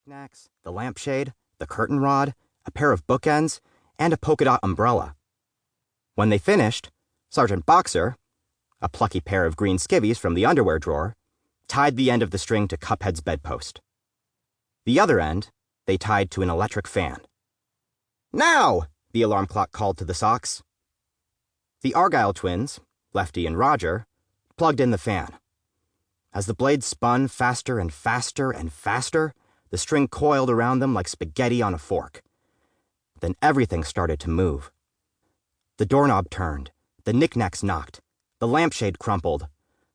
knickknacks, the lampshade, the curtain rod, a pair of bookends, and a polka-dot umbrella. When they finished, Sergeant Boxer, a plucky pair of green skivvies from the underwear drawer, tied the end of the string to Cuphead's bedpost. The other end they tied to an electric fan. "Now!" the alarm clock called to the socks. The Argyle twins, Lefty and Roger, plugged in the fan. As the blades spun faster and faster and faster, the string coiled around them like spaghetti on a fork. Then everything started to move. The doorknob turned, the knickknacks knocked, the lampshade crumpled,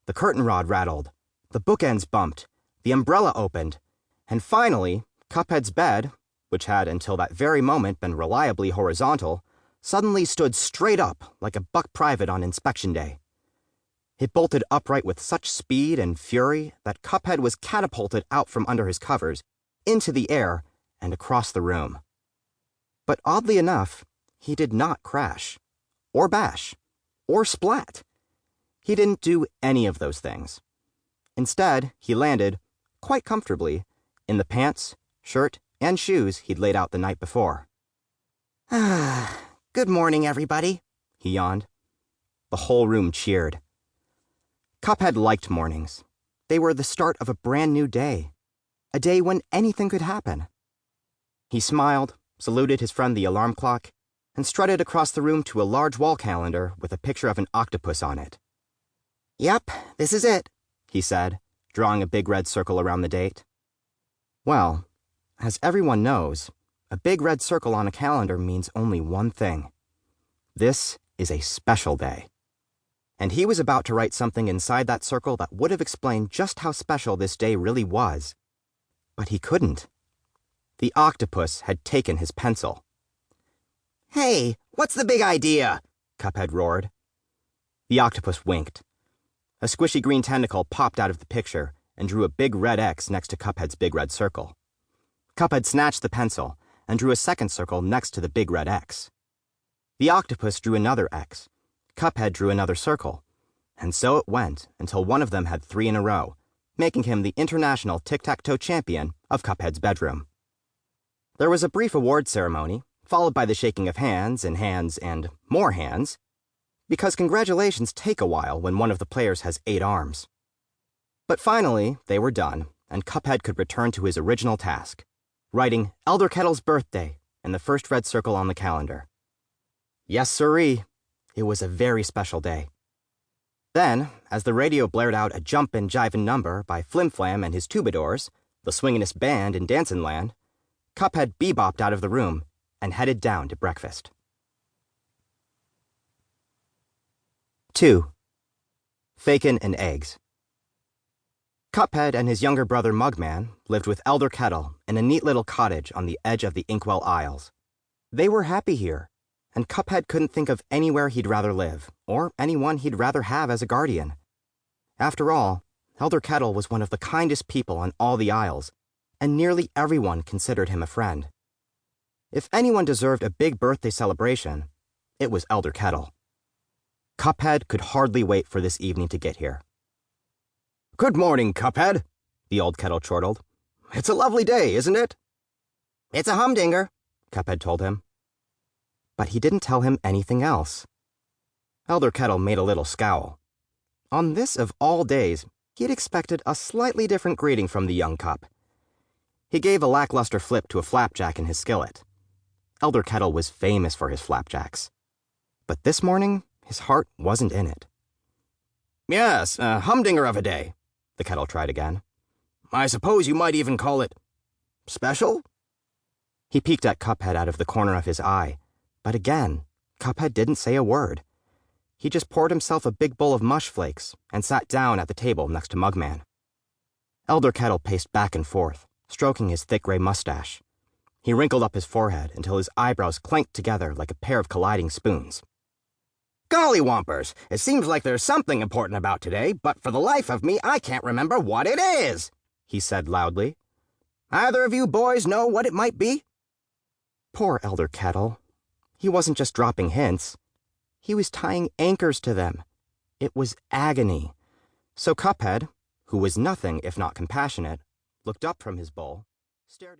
the curtain rod rattled, the bookends bumped, the umbrella opened, and finally, Cuphead's bed, which had until that very moment been reliably horizontal, suddenly stood straight up like a buck private on inspection day. It bolted upright with such speed and fury that Cuphead was catapulted out from under his covers, into the air, and across the room. But oddly enough, he did not crash, or bash, or splat. He didn't do any of those things. Instead, he landed, quite comfortably, in the pants, shirt, and shoes he'd laid out the night before. "Good morning, everybody," he yawned. The whole room cheered. Cuphead liked mornings. They were the start of a brand new day, a day when anything could happen. He smiled, saluted his friend the alarm clock, and strutted across the room to a large wall calendar with a picture of an octopus on it. "Yep, this is it," he said, drawing a big red circle around the date. Well, as everyone knows, a big red circle on a calendar means only one thing. This is a special day. And he was about to write something inside that circle that would have explained just how special this day really was. But he couldn't. The octopus had taken his pencil. "Hey, what's the big idea?" Cuphead roared. The octopus winked. A squishy green tentacle popped out of the picture and drew a big red X next to Cuphead's big red circle. Cuphead snatched the pencil and drew a second circle next to the big red X. The octopus drew another X. Cuphead drew another circle. And so it went until one of them had 3 in a row, making him the international tic-tac-toe champion of Cuphead's bedroom. There was a brief award ceremony, followed by the shaking of hands and more hands, because congratulations take a while when one of the players has 8 arms. But finally, they were done, and Cuphead could return to his original task, writing Elder Kettle's birthday in the first red circle on the calendar. Yes, sirree, it was a very special day. Then, as the radio blared out a jumpin' jivin' number by Flim Flam and his Troubadours, the swingin'est band in Dancin' Land, Cuphead bebopped out of the room and headed down to breakfast. 2. Bacon and Eggs. Cuphead and his younger brother Mugman lived with Elder Kettle in a neat little cottage on the edge of the Inkwell Isles. They were happy here, and Cuphead couldn't think of anywhere he'd rather live, or anyone he'd rather have as a guardian. After all, Elder Kettle was one of the kindest people on all the Isles, and nearly everyone considered him a friend. If anyone deserved a big birthday celebration, it was Elder Kettle. Cuphead could hardly wait for this evening to get here. "Good morning, Cuphead," the old kettle chortled. "It's a lovely day, isn't it?" "It's a humdinger," Cuphead told him. But he didn't tell him anything else. Elder Kettle made a little scowl. On this of all days, he'd expected a slightly different greeting from the young Cup. He gave a lackluster flip to a flapjack in his skillet. Elder Kettle was famous for his flapjacks. But this morning, his heart wasn't in it. "Yes, a humdinger of a day," the kettle tried again. "I suppose you might even call it special?" He peeked at Cuphead out of the corner of his eye, but again, Cuphead didn't say a word. He just poured himself a big bowl of mush flakes and sat down at the table next to Mugman. Elder Kettle paced back and forth, stroking his thick gray mustache. He wrinkled up his forehead until his eyebrows clanked together like a pair of colliding spoons. "Golly whompers, it seems like there's something important about today, but for the life of me, I can't remember what it is," he said loudly. "Either of you boys know what it might be?" Poor Elder Kettle. He wasn't just dropping hints. He was tying anchors to them. It was agony. So Cuphead, who was nothing if not compassionate, looked up from his bowl, stared